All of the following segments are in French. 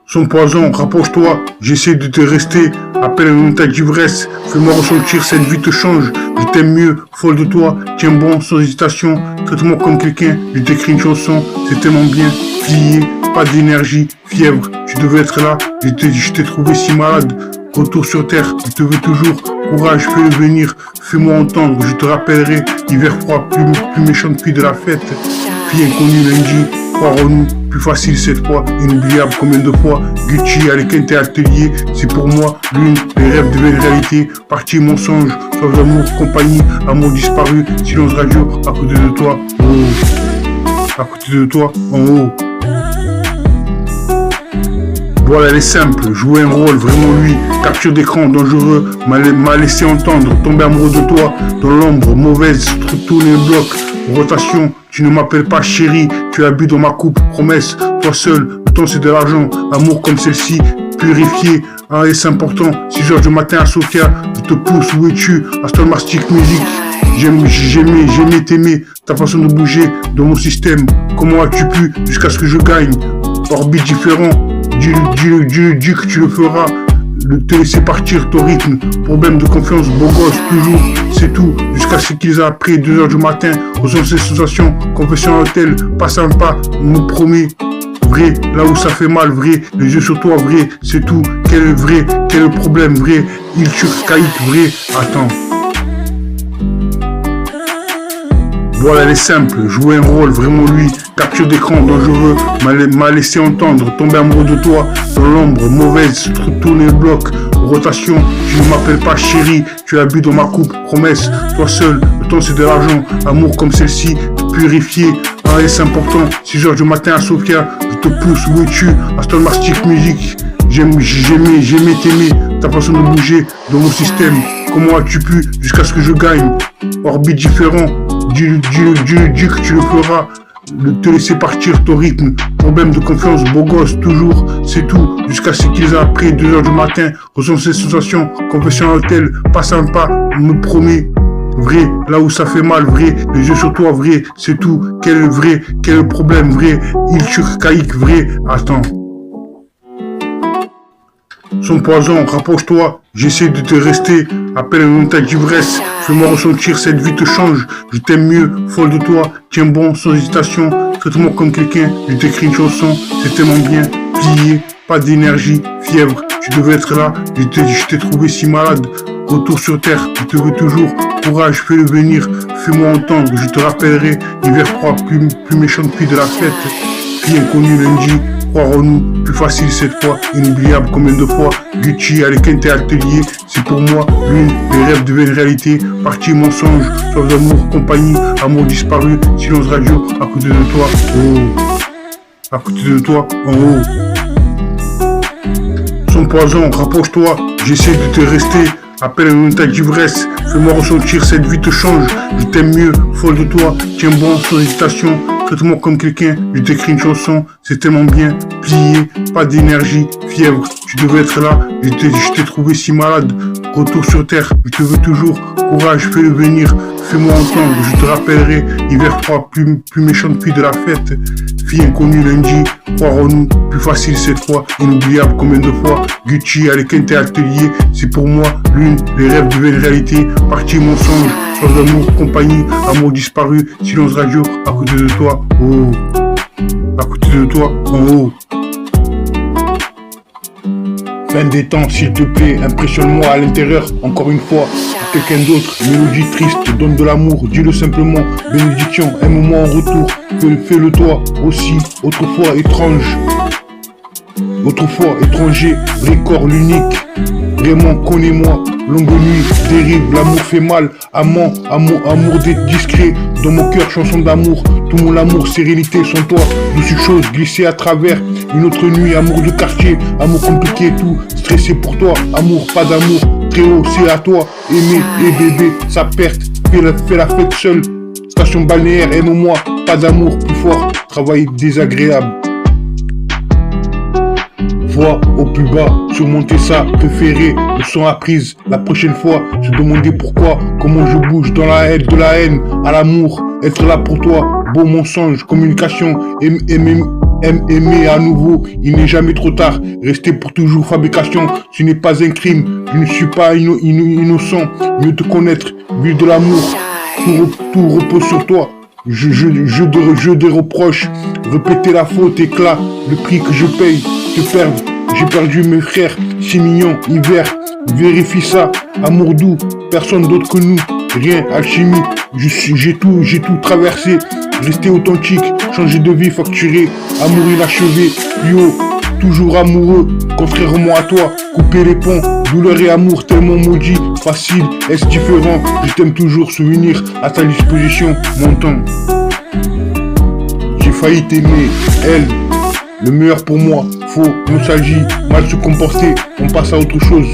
Son poison, rapproche-toi, j'essaie de te rester. Appelle un état d'ivresse, fais-moi ressentir, cette vie te change. Je t'aime mieux, folle de toi, tiens bon, sans hésitation. Traite-moi comme quelqu'un, je t'écris une chanson, c'est tellement bien. Plié, pas d'énergie, fièvre, tu devais être là. Je t'ai trouvé si malade. Retour sur terre, je te veux toujours. Courage, fais-le venir, fais-moi entendre, je te rappellerai. Hiver froid, plus méchante fille de la fête. Fille inconnue lundi, croire en nous, plus facile cette fois, inoubliable combien de fois. Gucci, Alicante Atelier, c'est pour moi l'une, les rêves deviennent réalité. Parti mensonge, sans amour, compagnie, amour disparu, silence radio, à côté de toi, oh. À côté de toi, en haut. Voilà, elle est simple, jouer un rôle, vraiment lui, capture d'écran dangereux, m'a laissé entendre, tomber amoureux de toi, dans l'ombre, mauvaise, tourner le bloc, rotation, tu ne m'appelles pas chérie, tu as bu dans ma coupe, promesse, toi seul, le temps c'est de l'argent, amour comme celle-ci, purifié, et c'est important, 6h du matin à Sofia, je te pousse, où es-tu, Aston Mastic Music, j'aimais t'aimer, ta façon de bouger, dans mon système, comment as-tu pu, jusqu'à ce que je gagne, orbite différent, dis que tu le feras, te laisser partir ton rythme, problème de confiance, beau gosse, toujours, c'est tout, jusqu'à ce qu'ils aient appris 2h du matin, ressent ces sensations, confession à l'hôtel, passe un pas, me promet, vrai, là où ça fait mal, vrai, les yeux sur toi, vrai, c'est tout, quel est vrai, quel est le problème, vrai, il turcaïque, vrai, attends. Voilà, elle est simple, jouer un rôle, vraiment lui, capture d'écran dangereux, m'a laissé entendre, tomber amoureux de toi, dans l'ombre, mauvaise, tourner le bloc, rotation, tu ne m'appelles pas chérie, tu as bu dans ma coupe, promesse, toi seul, le temps c'est de l'argent, amour comme celle-ci, purifié, c'est important, 6h du matin à Sofia, je te pousse, où es-tu, Aston Mastic Music, j'aimais t'aimer, ta façon de bouger, dans mon système, comment as-tu pu, jusqu'à ce que je gagne, orbite différent, dis que tu le feras, te laisser partir ton rythme, problème de confiance, beau gosse, toujours, c'est tout, jusqu'à ce qu'ils aient appris 2h du matin, ressent ces sensations, confession à l'hôtel, passe un pas, me promet, vrai, là où ça fait mal, vrai, les yeux sur toi, vrai, c'est tout, quel est vrai, quel est le problème, vrai, il turcaïque, vrai, attends. Son poison, rapproche-toi, j'essaie de te rester, appelle un état d'ivresse, fais-moi ressentir, cette vie te change, je t'aime mieux, folle de toi, tiens bon, sans hésitation, traite-moi comme quelqu'un, je t'écris une chanson, c'est tellement bien, plié, pas d'énergie, fièvre, tu devais être là, je t'ai trouvé si malade, retour sur terre, je te veux toujours, courage, fais-le venir, fais-moi entendre, je te rappellerai, hiver froid, plus méchante fille de la fête, fille inconnue lundi, croire en nous, plus facile cette fois, inoubliable combien de fois, Gucci, Alicante Atelier, c'est pour moi l'une, les rêves deviennent réalité, parti mensonge, sans amour, compagnie, amour disparu, silence radio, à côté de toi, oh, à côté de toi, en haut. Son poison, rapproche-toi, j'essaie de te rester, appelle un état d'ivresse, fais-moi ressentir, cette vie te change, je t'aime mieux, folle de toi, tiens bon, sans hésitation, traite-moi comme quelqu'un, je t'écris une chanson, c'est tellement bien, plié, pas d'énergie, fièvre, tu devais être là, je t'ai trouvé si malade, retour sur terre, je te veux toujours, courage, fais-le venir, fais-moi entendre, je te rappellerai, hiver froid, plus méchante fille de la fête, fille inconnue lundi, croire en nous, plus facile cette fois, inoubliable combien de fois, Gucci, Alicante Atelier, c'est pour moi l'une, les rêves deviennent réalité, parti mensonge, sans amour, compagnie, amour disparu, silence radio, à côté de toi, oh, à côté de toi, en haut. Fin des temps, s'il te plaît, impressionne-moi à l'intérieur, encore une fois, quelqu'un d'autre, mélodie triste, donne de l'amour, dis-le simplement, bénédiction, aime-moi en retour, fais-le toi aussi, autrefois étrange, autrefois étranger, vrai corps l'unique, vraiment connais-moi, longue nuit, dérive, l'amour fait mal, amour d'être discret, dans mon cœur, chanson d'amour, tout mon amour, sérénité, sans toi, douce chose, glisser à travers, une autre nuit, amour de quartier, amour compliqué, tout, stressé pour toi, amour, pas d'amour, très haut, c'est à toi, aimer, et bébé, sa perte, fais la fête seule, station balnéaire, aime-moi, pas d'amour, plus fort, travail désagréable. Voix au plus bas, surmonter ça, préféré, le son à prise, la prochaine fois, se demander pourquoi, comment je bouge dans la haine, de la haine à l'amour, être là pour toi, beau mensonge, communication, aimer aime aimer à nouveau, il n'est jamais trop tard. Rester pour toujours fabrication, ce n'est pas un crime. Je ne suis pas innocent. Mieux te connaître, vivre de l'amour, tout repose sur toi. Je des reproches, répéter la faute, éclat, le prix que je paye, te perdre. J'ai perdu mes frères, c'est mignon, hiver, vérifie ça, amour doux, personne d'autre que nous, rien, alchimie, j'ai tout traversé, rester authentique, changer de vie, facturer, amour inachevé, plus haut, toujours amoureux, contrairement à toi, couper les ponts, douleur et amour tellement maudit, facile, est-ce différent, je t'aime toujours, souvenir à ta disposition, mon temps. J'ai failli t'aimer, elle, le meilleur pour moi, faux, nostalgie, mal se comporter, on passe à autre chose.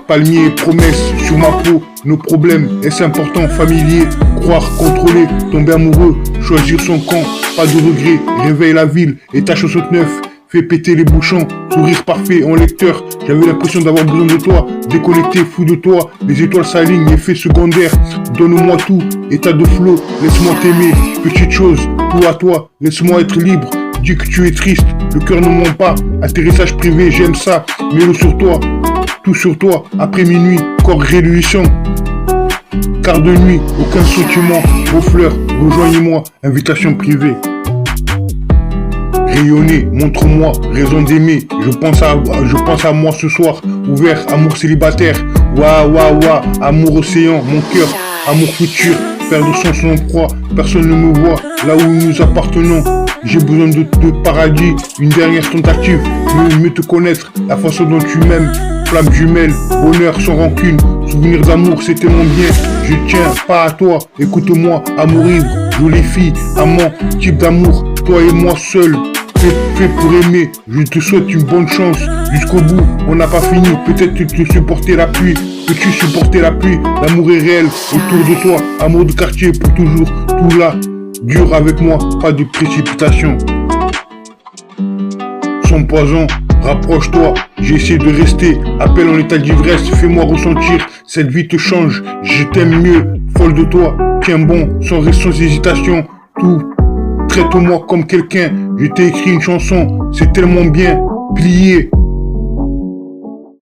Palmier, promesse, sur ma peau, nos problèmes, est-ce important, familier, croire, contrôler, tomber amoureux, choisir son camp, pas de regret, réveille la ville, étage 69, fais péter les bouchons, sourire parfait en lecteur, j'avais l'impression d'avoir besoin de toi, déconnecté, fou de toi, les étoiles s'alignent, effet secondaire, donne-moi tout, état de flow, laisse-moi t'aimer, petite chose, tout à toi, laisse-moi être libre, dis que tu es triste, le cœur ne ment pas, atterrissage privé, j'aime ça, mets-le sur toi, tout sur toi, après minuit, corps réluissant, quart de nuit, aucun sentiment, vos fleurs, rejoignez-moi, invitation privée. Rayonner, montre-moi, raison d'aimer, je pense à moi ce soir, ouvert, amour célibataire, wa, amour océan, mon cœur, amour futur, perdre son proie, personne ne me voit, là où nous appartenons, j'ai besoin de paradis, une dernière tentative, mieux te connaître, la façon dont tu m'aimes, flamme jumelle, bonheur sans rancune, souvenir d'amour, c'était mon bien, je tiens pas à toi, écoute-moi, amour ivre, jolie fille, amant, type d'amour, toi et moi seul, fait pour aimer, je te souhaite une bonne chance, jusqu'au bout, on n'a pas fini, peut-être que tu supporter la pluie, peux-tu supporter la pluie, l'amour est réel, autour de toi, amour de quartier pour toujours, tout là, dur avec moi, pas de précipitation. Son poison, rapproche-toi, j'essaie de rester, appelle en état d'ivresse, fais-moi ressentir, cette vie te change, je t'aime mieux, folle de toi, tiens bon, sans hésitation, tout, traite-moi comme quelqu'un, je t'ai écrit une chanson, c'est tellement bien, plié,